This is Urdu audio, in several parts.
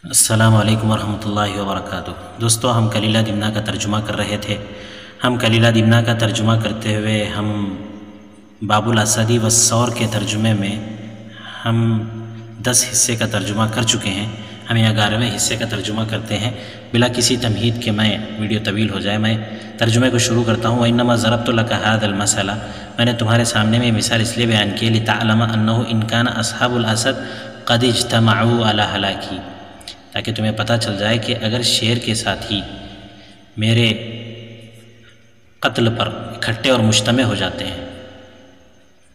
السلام علیکم ورحمۃ اللہ وبرکاتہ۔ دوستو، ہم کلیلہ دمنہ کا ترجمہ کر رہے تھے۔ ہم کلیلہ دمنہ کا ترجمہ کرتے ہوئے ہم باب الاسدی والثور کے ترجمے میں ہم 10 حصے کا ترجمہ کر چکے ہیں۔ ہم 11ویں حصے کا ترجمہ کرتے ہیں بلا کسی تمہید کے میں ویڈیو طویل ہو جائے۔ میں ترجمے کو شروع کرتا ہوں۔ وَإِنَّمَا ضَرَبْتُ لَكَ هَذَا الْمَثَلَ، میں نے تمہارے سامنے میں مثال اس لیے بیان کی لِتَعْلَمَ أَنَّهُ إِنْ كَانَ أَصْحَابُ الْأَسَدِ قَدِ اجْتَمَعُوا عَلَى هَلَاكِي، تاکہ تمہیں پتہ چل جائے کہ اگر شیر کے ساتھی میرے قتل پر اکٹھے اور مجتمع ہو جاتے ہیں،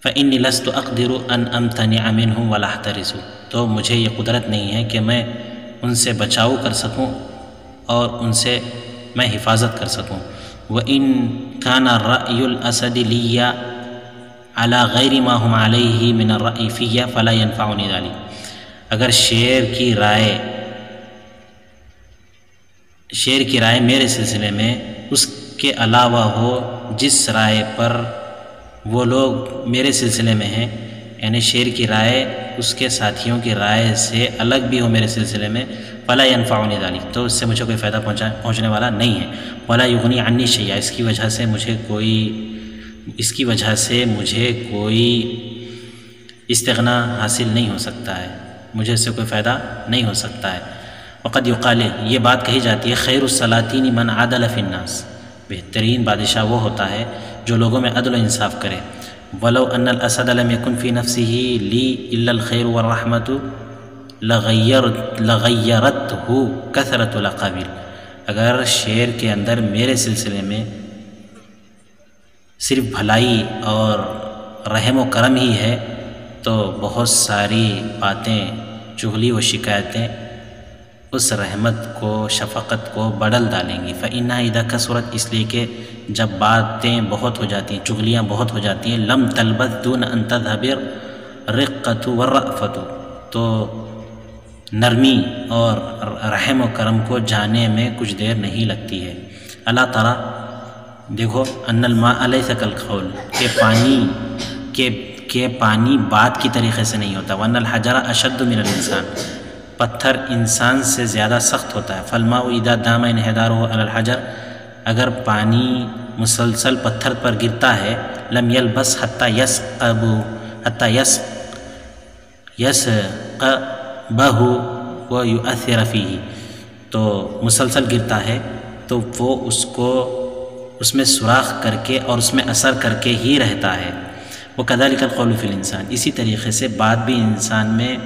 فَإِنِّي لَسْتُ أَقْدِرُ أَنْ أَمْتَنِعَ مِنْهُمْ وَلَا أَحْتَرِسُ، تو مجھے یہ قدرت نہیں ہے کہ میں ان سے بچاؤ کر سکوں اور ان سے میں حفاظت کر سکوں۔ وَإِنْ كَانَ رَأْيُ الْأَسَدِ لِيَّ عَلَى غَيْرِ مَا هُمْ عَلَيْهِ مِنَ الرَّأْيِ فِيَّ فَلَا يَنْفَعُنِي ذَلِكَ، اگر شیر کی رائے میرے سلسلے میں اس کے علاوہ ہو جس رائے پر وہ لوگ میرے سلسلے میں ہیں، یعنی شیر کی رائے اس کے ساتھیوں کی رائے سے الگ بھی ہو میرے سلسلے میں، فلا ينفعني ذلك، تو اس سے مجھے کوئی فائدہ پہنچنے والا نہیں ہے۔ ولا يغني عني شيئا، اس کی وجہ سے مجھے کوئی استغنا حاصل نہیں ہو سکتا ہے، مجھے اس سے کوئی فائدہ نہیں ہو سکتا ہے۔ وقد يقال، یہ بات کہی جاتی ہے، خیر السلاطین من عدل فی الناس، بہترین بادشاہ وہ ہوتا ہے جو لوگوں میں عدل و انصاف کرے۔ ولو ان الاسد لم يكن في نفسه لي الا الخير والرحمة لغيرته كثرة الأقابيل، اگر شیر کے اندر میرے سلسلے میں صرف بھلائی اور رحم و کرم ہی ہے تو بہت ساری باتیں، چغلی و شکایتیں اس رحمت کو، شفقت کو بدل ڈالیں گی۔ فَإِنَّهَا إِذَا كَثُرَتْ، اس لیے کہ جب باتیں بہت ہو جاتی ہیں، چغلیاں بہت ہو جاتی ہیں، لم تلبث دون ان تذهب الرقة والرأفة، تو نرمی اور رحم و کرم کو جانے میں کچھ دیر نہیں لگتی ہے۔ اللہ تعالیٰ دیکھو، ان الماء لیس کالقول، کہ پانی بات کی طریقے سے نہیں ہوتا، وان الحجر اشد من الانسان، پتھر انسان سے زیادہ سخت ہوتا ہے۔ فالماء اذا دام انحداره على الحجر، اگر پانی مسلسل پتھر پر گرتا ہے، لم يلبس حتى يسقبه ويؤثر فيه، تو مسلسل گرتا ہے تو وہ اس میں سوراخ کر کے اور اس میں اثر کر کے ہی رہتا ہے۔ وكذلك القول في الانسان، اسی طریقے سے بات بھی انسان میں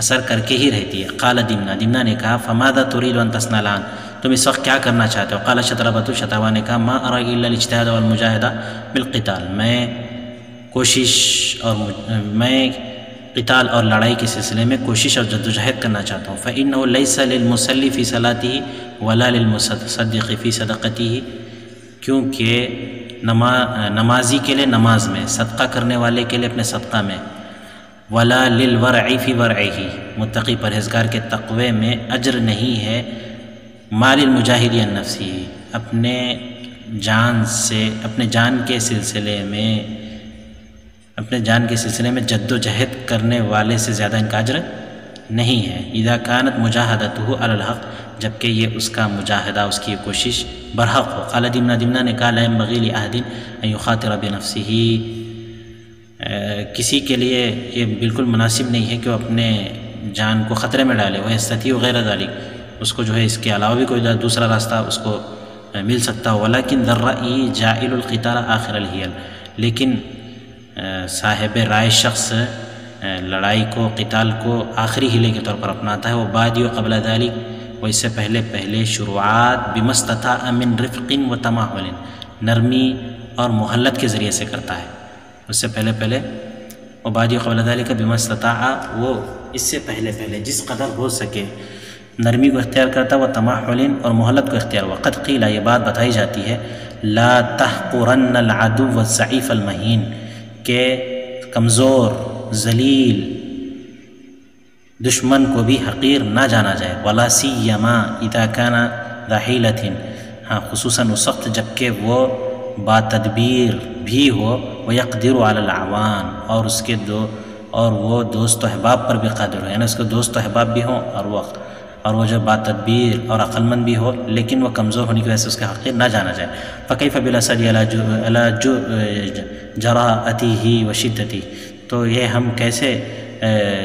اثر کر کے ہی رہتی ہے۔ قال دمنہ نے کہا، فماذا تريد ان تصنع الآن، تم اس وقت کیا کرنا چاہتے ہو؟ قال شطربہ نے کہا، ما ارى الا الاجتهاد والمجاہدہ بالقتال، میں قتال اور لڑائی کے سلسلے میں کوشش اور جدوجہد کرنا چاہتا ہوں۔ فإنه ليس للمصلي في صلاته ولا للمتصدق في صدقته، کیونکہ نمازی کے لیے نماز میں، صدقہ کرنے والے کے لیے اپنے صدقہ میں، ولا للورع فی ورعہ، متقی پرہیزگار کے تقوی میں اجر نہیں ہے، مال المجاہد عن نفسہ، اپنے جان کے سلسلے میں جد و جہد کرنے والے سے زیادہ ان کا اجر نہیں ہے۔ اذا كانت مجاہدته علی الحق، جبکہ یہ اس کا مجاہدہ، اس کی کوشش برحق ہو۔ قال دمنہ نے کہا، لا ينبغي لأحد ان يخاطر بنفسه، کسی کے لیے یہ بالکل مناسب نہیں ہے کہ وہ اپنے جان کو خطرے میں ڈالے۔ وہ یستطیع غیر ذلک، اس کو جو ہے اس کے علاوہ بھی کوئی دوسرا راستہ اس کو مل سکتا ہو۔ ولكن ذا الرأی جاعل القتال آخر الحیل، لیکن صاحب رائے شخص لڑائی کو، قتال کو آخری ہیلے کے طور پر اپناتا ہے۔ وہ بادی و قبل ذلك، وہ اس سے پہلے شروعات بما استطاع من رفق و تماحل، نرمی اور محلت کے ذریعے سے کرتا ہے۔ اس سے پہلے وہ بادی قبل ذلك بما استطاع، وہ اس سے پہلے جس قدر ہو سکے نرمی کو اختیار کرتا، وہ تماحل اور محلت کو اختیار ہوا۔ قد قیل، یہ بات بتائی جاتی ہے، لا تحقرن العدو الضعیف المہین، کہ کمزور ذلیل دشمن کو بھی حقیر نہ جانا جائے۔ ولا سیما اذا كان ذا حیلۃ، ہاں خصوصاً اس وقت جب کہ وہ با تدبیر بھی ہو، ويقدر على الاعوان، اور وہ دوست و احباب پر بھی قادر ہو، یعنی اس کو دوست و احباب بھی ہوں اور وہ جو بات تدبیر اور عقلمند بھی ہو لیکن وہ کمزور ہونے کی وجہ سے اس کے حقیر نہ جانا جائے۔ فکیف بالاسد علی جراءتہ وشدتہ، تو یہ ہم کیسے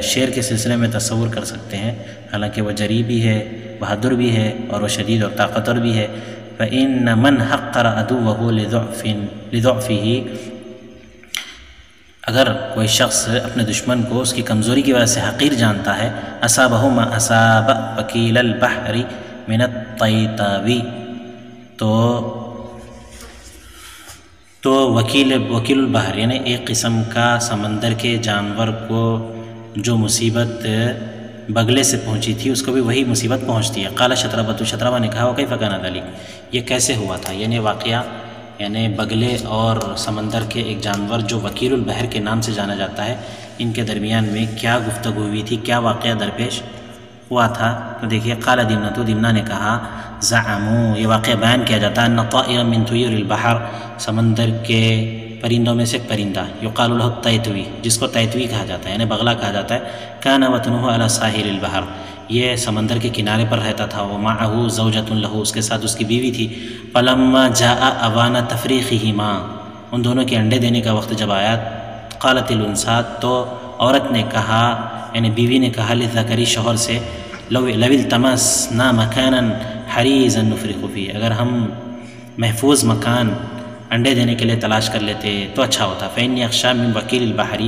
شیر کے سلسلے میں تصور کر سکتے ہیں، حالانکہ وہ جری بھی ہے، بہادر بھی ہے، اور وہ شدید اور طاقتور بھی ہے۔ فإن من حقر عدوه لضعفه، اگر کوئی شخص اپنے دشمن کو اس کی کمزوری کی وجہ سے حقیر جانتا ہے، اصابہ ما اصاب وکیل البحر من الطیطاوی، تو وکیل البحر یعنی ایک قسم کا سمندر کے جانور کو جو مصیبت بگلے سے پہنچی تھی اس کو بھی وہی مصیبت پہنچتی ہے۔ قال شطربۃ، شطربہ نے کہا وکیف کان ذلک، یہ کیسے ہوا تھا، یعنی واقعہ، یعنی بگلے اور سمندر کے ایک جانور جو وکیل البحر کے نام سے جانا جاتا ہے، ان کے درمیان میں کیا گفتگو ہوئی تھی، کیا واقعہ درپیش ہوا تھا۔ تو دیکھیے قال دمنہ، دمنہ نے کہا زعموا، یہ واقعہ بیان کیا جاتا ہے، ان طائرا من طیور البحر، سمندر کے پرندوں میں سے ایک پرندہ، یقال له الطیطوی، جس کو طیطوی کہا جاتا ہے یعنی بغلا کہا جاتا ہے، کان وطنہ علی ساحل البحر، یہ سمندر کے کنارے پر رہتا تھا، ومعه زوجۃ له، اس کے ساتھ اس کی بیوی تھی، فلما جاء اوان تفریقہما، ان دونوں کے انڈے دینے کا وقت جب آیا، قالت الانثیٰ، تو عورت نے کہا یعنی بیوی نے کہا للذکر، شوہر سے، لو التمسنا مکانا حریزا نفرق فیہ، اگر ہم محفوظ مکان انڈے دینے کے لیے تلاش کر لیتے تو اچھا ہوتا۔ فإنی اخشی من وکیل البحر،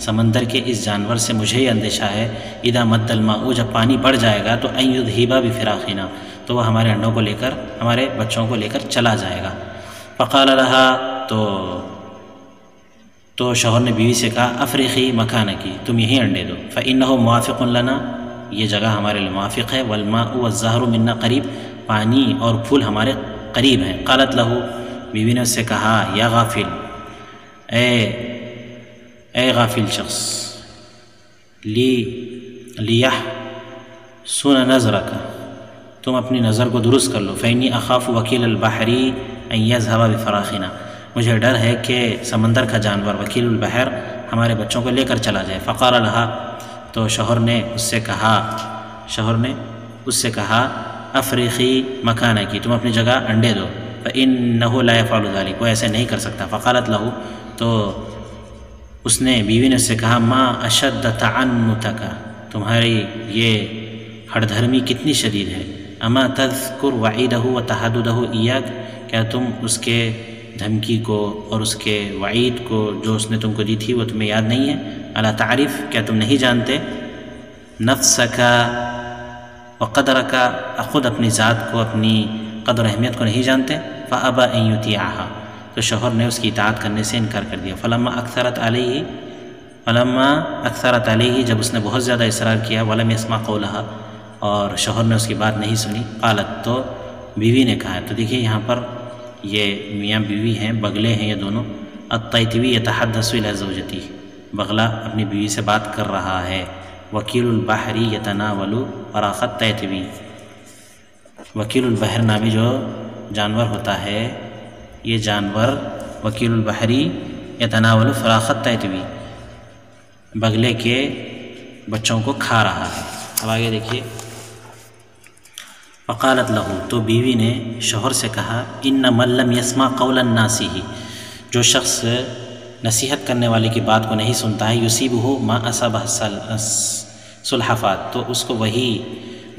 سمندر کے اس جانور سے مجھے یہ اندیشہ ہے، اذا مد الماء، جب پانی بڑھ جائے گا تو ان یذهب بفراخنا، تو وہ ہمارے انڈوں کو لے کر، ہمارے بچوں کو لے کر چلا جائے گا۔ فقال لها، تو شوہر نے بیوی سے کہا افریقی مکانکی، تم یہی انڈے دو، فإنه موافق لنا، یہ جگہ ہمارے لیے موافق ہے، والماء والزہر منا قریب، پانی اور پھول ہمارے قریب ہیں۔ قالت له، بیوی نے اس سے کہا یا غافل، اے غافل شخص، لیحسن نظرک، تم اپنی نظر کو درست کر لو، فإنی اخاف وکیل البحر ان یذهب بفراخنا، مجھے ڈر ہے کہ سمندر کا جانور وکیل البحر ہمارے بچوں کو لے کر چلا جائے۔ فقال لها، تو شوہر نے اس سے کہا افریقی مکانکی، تم اپنی جگہ انڈے دو، فإنه لا يفعل ذلك، وہ ایسے نہیں کر سکتا۔ فقالت له، تو اس نے، بیوی نے اس سے کہا ما اشد تعنتک، تمہاری یہ ہڑ دھرمی کتنی شدید ہے، اما تذکر وعیدہ وتحددہ ایاک، کیا تم اس کے دھمکی کو اور اس کے وعید کو جو اس نے تم کو دی تھی وہ تمہیں یاد نہیں ہے؟ الا تعرف، کیا تم نہیں جانتے، نفسک وقدرک، خود اپنی ذات کو، اپنی قدر و اہمیت کو نہیں جانتے؟ فابى ان يطيعها، تو شوہر نے اس کی اطاعت کرنے سے انکار کر دیا۔ فلما اکثرت علیہ، جب اس نے بہت زیادہ اصرار کیا، ولم يسمع قولها، اور شوہر نے اس کی بات نہیں سنی، قالت، تو بیوی نے کہا، تو دیکھیے یہاں پر یہ میاں بیوی ہیں، بگلے ہیں یہ دونوں، الطیطوی یتحدث الی زوجتی، بغلا اپنی بیوی سے بات کر رہا ہے، وکیل البحر یتناول فراخ الطیطوی، وکیل البحر نامی جو جانور ہوتا ہے، یہ جانور وکیل البحری یتناول فراخ الطیطوی، بگلے کے بچوں کو کھا رہا ہے۔ اب آگے دیکھیے، فقالت له، تو بیوی نے شوہر سے کہا، ان من لم يسمع قول الناس، جو شخص نصیحت کرنے والے کی بات کو نہیں سنتا ہے، یصیبہ ما اصابہ السلحفات، تو اس کو وہی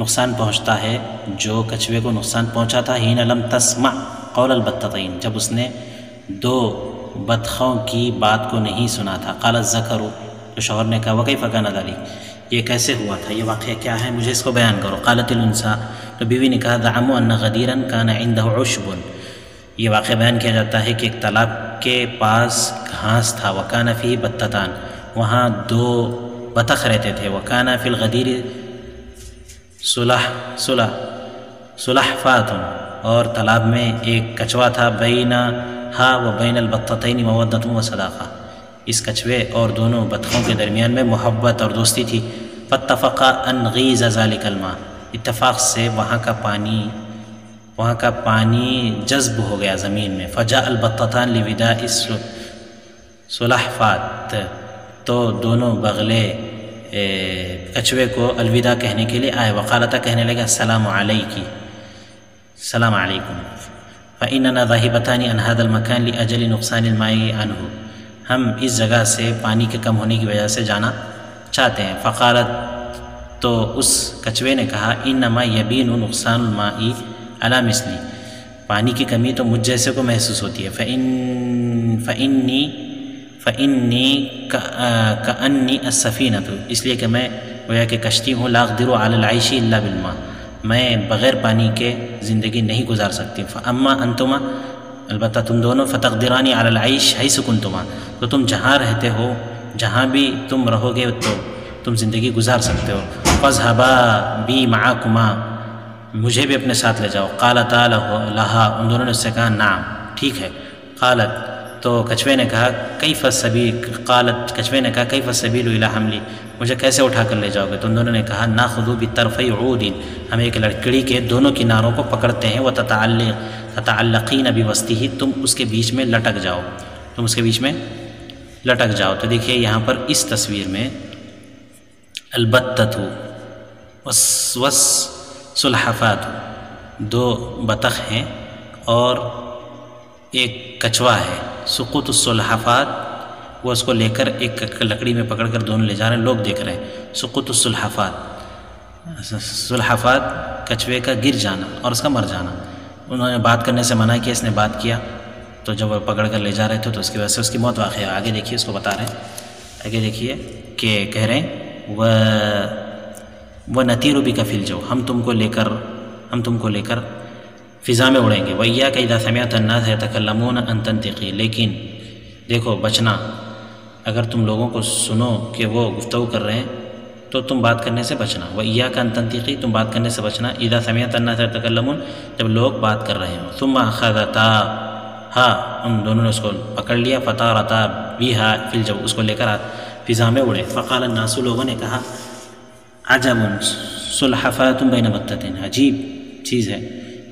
نقصان پہنچتا ہے جو کچھوے کو نقصان پہنچا تھا، حین لم تسمع قول البتتین، جب اس نے دو بطخوں کی بات کو نہیں سنا تھا۔ قال الذکر، تو شوہر نے کہا وکیف کان ذلک، یہ کیسے ہوا تھا، یہ واقعہ کیا ہے، مجھے اس کو بیان کرو۔ قالت الانثیٰ، تو بیوی نے کہا زعموا ان غدیرا کان عنده عشب، یہ واقعہ بیان کیا جاتا ہے کہ ایک تالاب کے پاس گھاس تھا، وکان فیہ بتتان، وہاں دو بطخ رہتے تھے، وکان فی الغدیر سلحفات، اور تالاب میں ایک کچھوا تھا، بینہا و بین البتتین مودۃ و صداقہ، اس کچھوے اور دونوں بطخوں کے درمیان میں محبت اور دوستی تھی۔ فاتفقا ان غیظ ذلک الماء، اتفاق سے وہاں کا پانی جذب ہو گیا زمین میں۔ فجاء البتتان لوداع السلحفات، تو دونوں بغلے کچھوے کو الوداع کہنے کے لیے آئے، وقالتا کہنے لگا السلام علیکی، السلام علیکم، فإننا ذاهبتان عن هذا المكان لأجل نقصان الماء عنه، ہم اس جگہ سے پانی کے کم ہونے کی وجہ سے جانا چاہتے ہیں۔ فقالت، تو اس کچھوے نے کہا انما یبین نقصان الماء علی مثلی، پانی کی کمی تو مجھ جیسے کو محسوس ہوتی ہے، فإنی کأنی السفینۃ، اس لیے کہ میں گویا کہ کشتی ہوں، لا اقدر علی العیش الا بالماء، میں بغیر پانی کے زندگی نہیں گزار سکتی، فاما انتما، البتہ تم دونوں، فتقدرانی علی العیش حیث کنتما، تو تم جہاں رہتے ہو، جہاں بھی تم رہو گے تو تم زندگی گزار سکتے ہو، فاذهبا بی معکما، مجھے بھی اپنے ساتھ لے جاؤ، قالتا لہا، ان دونوں نے اس سے کہا نعم، ٹھیک ہے، قالت، تو کچھوے نے کہا کیف السبیل، قالت، کچھوے نے کہا کیف السبیل الی حملی، مجھے کیسے اٹھا کر لے جاؤ گے؟ تو ان دونوں نے کہا ناخذ بطرفی عود، ہم ایک لکڑی کے دونوں کناروں کو پکڑتے ہیں، وتتعلقین بوسطہ، تم اس کے بیچ میں لٹک جاؤ، تم اس کے بیچ میں لٹک جاؤ۔ تو دیکھیے یہاں پر اس تصویر میں البتۃ والسلحفاۃ، دو بطخ ہیں اور ایک کچھوا ہے، سقوط السلحفاۃ، وہ اس کو لے کر ایک لکڑی میں پکڑ کر دونوں لے جا رہے ہیں، لوگ دیکھ رہے ہیں، سقوط السلحفاۃ، سلحفاۃ کچھوے کا گر جانا اور اس کا مر جانا، انہوں نے بات کرنے سے منع کیا، اس نے بات کیا، تو جب وہ پکڑ کر لے جا رہے تھے تو اس کی وجہ سے اس کی موت واقع ہے۔ آگے دیکھیے اس کو بتا رہے ہیں، آگے دیکھیے کہ کہہ رہے ہیں وَنَطِيرُ بِكَ فِي الْجَوِّ، ہم تم کو لے کر فضا میں اڑیں گے، وَإِيَّاكَ إِذَا سَمِعْتَ النَّاسَ يَتَكَلَّمُونَ أَن تَنطِقِي، لیکن دیکھو بچنا، اگر تم لوگوں کو سنو کہ وہ گفتگو کر رہے ہیں تو تم بات کرنے سے بچنا، وَإِيَّاكَ أَن تَنطِقِي، تم بات کرنے سے بچنا، إِذَا سَمِعْتَ النَّاسَ يَتَكَلَّمُونَ، جب لوگ بات کر رہے ہوں، ثُمَّ أَخَذَتَاهَا، ان دونوں نے اس کو پکڑ لیا، فَطَارَتَا بِهَا فِي الْجَوِّ، اس کو لے کر فضا میں اڑے، فقال الناس، لوگوں نے کہا عجب سلحفاۃ بین بطتین، عجیب چیز ہے،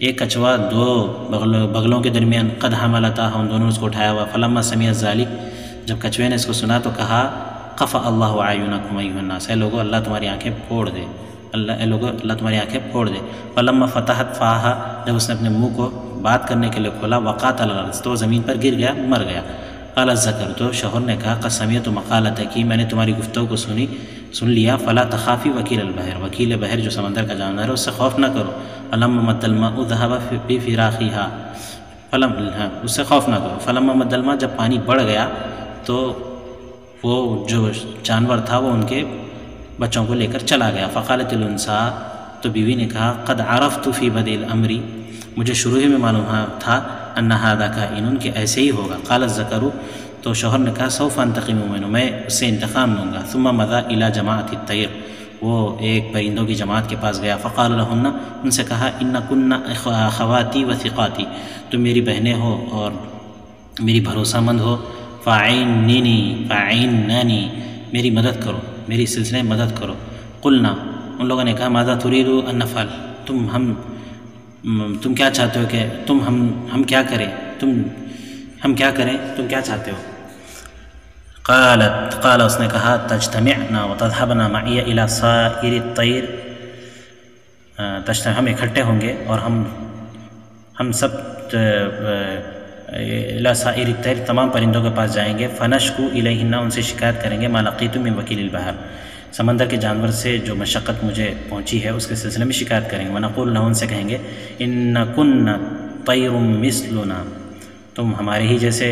ایک کچھوا دو بغلوں کے درمیان، قد حملتا، ان دونوں نے اس کو اٹھایا ہوا، فلما سمع ذلک، جب کچھوے نے اس کو سنا تو کہا قفا اللہ اعینکم ایھا الناس، اے لوگو اللہ تمہاری آنکھیں پھوڑ دے، اللہ تمہاری آنکھیں پھوڑ دے، فلما فتحت فاہا، جب اس نے اپنے منہ کو بات کرنے کے لیے کھولا، وقعت علی الارض، تو زمین پر گر گیا، مر گیا، قال الذکر، تو شوہر نے کہا قد سمعت مقالتک، میں نے تمہاری گفتگو کو سن لیا، فلا تخافی وکیل البحر، وکیل بحر جو سمندر کا جانور ہے اس سے خوف نہ کرو، فلما مد الماء ذهب بفراخها، اس سے خوف نہ کرو، فلما مد الماء، جب پانی بڑھ گیا تو وہ جو جانور تھا وہ ان کے بچوں کو لے کر چلا گیا، فقالت الانثى، تو بیوی نے کہا قد عرفت فی بدء الامر، مجھے شروع ہی میں معلوم تھا ان ھذا کائن، کہ ایسے ہی ہوگا، قال الذکر، تو شوہر نے کہا سوف انتقم منہ، میں اس سے انتقام لوں گا، ثم مضى الى جماعۃ الطیر، وہ ایک پرندوں کی جماعت کے پاس گیا، فقال لهن، ان سے کہا ان کن اخواتی و ثقاتی، تم میری بہنیں ہو اور میری بھروسہ مند ہو، فاعیننی، میری مدد کرو، میری سلسلے میں مدد کرو، قلنا، ان لوگوں نے کہا ماذا تريد ان نفعل، تم کیا چاہتے ہو کہ ہم کیا کریں، ہم کیا کریں، تم کیا چاہتے ہو؟ قال، اس نے کہا تجتمعنا وتذهبنا معي الى سائر الطير، ہم اکٹھے ہوں گے اور ہم سب الى سائر الطير، تمام پرندوں کے پاس جائیں گے، فنشکو الیہن، ان سے شکایت کریں گے، ما لقیت من وکیل البحر، سمندر کے جانور سے جو مشقت مجھے پہنچی ہے اس کے سلسلے میں شکایت کریں گے، ونقول لہن، ان سے کہیں گے ان کن طیر مثلنا، تم ہمارے ہی جیسے،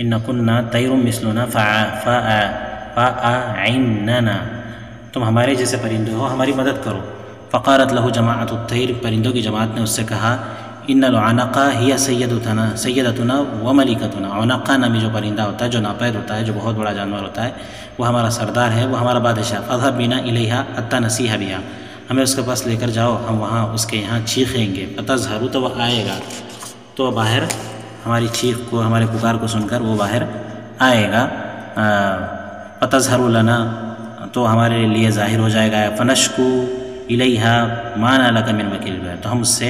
ان کننا طیر مثلنا فاعیننا، تم ہمارے جیسے پرندے ہو، ہماری مدد کرو، فقالت له جماعۃ الطیر، پرندوں کی جماعت نے اس سے کہا ان العنقا هي سیدتنا وملکتنا، عنقا نامی جو پرندہ ہوتا ہے، جو ناپید ہوتا ہے، جو بہت بڑا جانور ہوتا ہے، وہ ہمارا سردار ہے، وہ ہمارا بادشاہ، فاذهب بنا الیہا حتی نصیح بها، ہمیں اس کے پاس لے کر جاؤ، ہم وہاں اس کے یہاں چیخیں گے، فتظہر، تو وہ آئے گا، تو باہر ہماری چیخ کو، ہمارے پکار کو سن کر وہ باہر آئے گا، فتظہر لنا، تو ہمارے لیے ظاہر ہو جائے گا، فنشکو الیہا ما نالک من وکیل البحر، تو ہم اس سے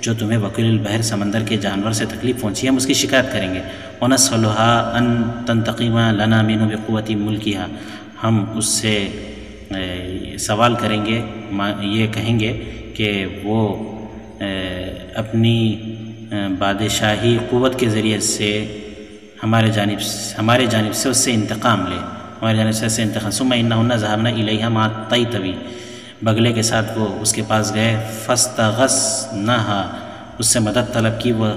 جو تمہیں وکیل البحر سمندر کے جانور سے تکلیف پہنچی ہے ہم اس کی شکایت کریں گے، ونسألها ان تنتقم لنا منه بقوة ملکها، ہم اس سے سوال کریں گے، یہ کہیں گے کہ وہ اپنی بادشاہی قوت کے ذریعے سے ہمارے جانب سے اس سے انتقام لے، ہمارے جانب سے اس سے انتقام. ثم انہن ذهبن الیہا مع الطیطوی، بگلے کے ساتھ وہ اس کے پاس گئے. فاستغثناها، اس سے مدد طلب کی. وہ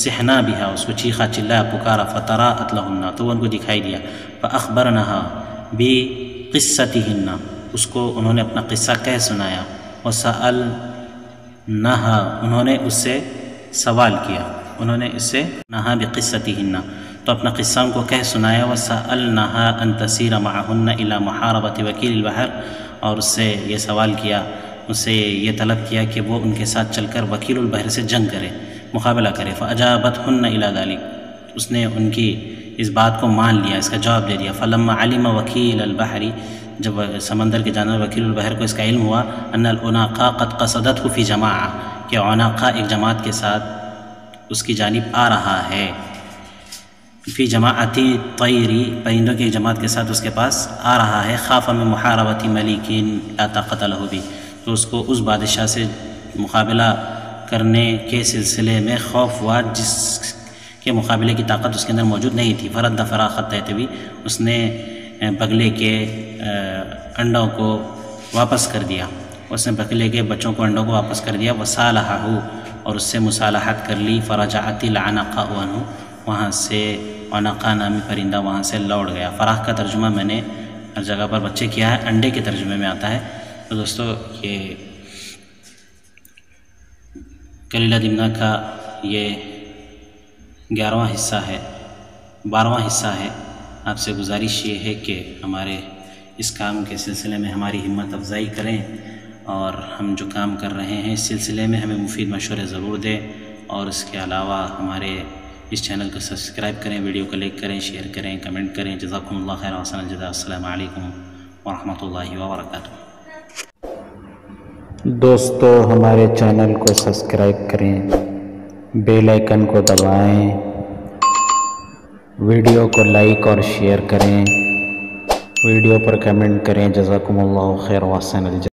سحنا بها، اس کو چیخا چلایا پکارا. فتراءت لهن، تو وہ ان کو دکھائی دیا. فاخبرناها بقصتهن، اس کو انہوں نے اپنا قصہ کہہ سنایا. وسألناها، انہوں نے اس سے سوال کیا، انہوں نے اس سے نہا بقصتهن، تو اپنا قصہ ان کو کہہ سنایا. وسألناها ان تسیر معهن الى محاربة وکیل البحر، اور اس سے یہ سوال کیا، اس سے یہ طلب کیا کہ وہ ان کے ساتھ چل کر وکیل البحر سے جنگ کرے، مقابلہ کرے. فأجابتهن الى ذلك، اس نے ان کی اس بات کو مان لیا، اس کا جواب دے دیا. فلما علم وکیل البحر، جب سمندر کے جانور وکیل البحر کو اس کا علم ہوا، ان العناقا قد قصدته فی جماعہ، کہ عناقہ ایک جماعت کے ساتھ اس کی جانب آ رہا ہے. فی جماعت طیری، پرندوں کی ایک جماعت کے ساتھ اس کے پاس آ رہا ہے. خاف من محاربۃ ملک لا طاقت له به، تو اس کو اس بادشاہ سے مقابلہ کرنے کے سلسلے میں خوف ہوا جس کے مقابلے کی طاقت اس کے اندر موجود نہیں تھی. فرد فراخ الطیطوی، اس نے بگلے کے انڈوں کو واپس کر دیا، اس نے بگلے کے بچوں کو انڈوں کو واپس کر دیا. وصالحہ، اور اس سے مصالحت کر لی. فرجعت العنقاء عنہ، وہاں سے عنقاء نامی پرندہ وہاں سے لوٹ گیا. فراخ کا ترجمہ میں نے ہر جگہ پر بچے کیا ہے، انڈے کے ترجمے میں آتا ہے. تو دوستو یہ کلیلہ دمنہ کا یہ 11واں حصہ ہے، 12واں حصہ ہے. آپ سے گزارش یہ ہے کہ ہمارے اس کام کے سلسلے میں ہماری ہمت افزائی کریں، اور ہم جو کام کر رہے ہیں اس سلسلے میں ہمیں مفید مشورے ضرور دیں. اور اس کے علاوہ ہمارے اس چینل کو سبسکرائب کریں، ویڈیو کو لائک کریں، شیئر کریں، کمنٹ کریں. جزاکم اللہ خیر و احسن الجزاء. السلام علیکم ورحمۃ اللہ وبرکاتہ. دوستو ہمارے چینل کو سبسکرائب کریں، بیل آئیکن کو دبائیں، ویڈیو کو لائک اور شیئر کریں، ویڈیو پر کمنٹ کریں. جزاکم اللہ خیر و احسن الجزاء.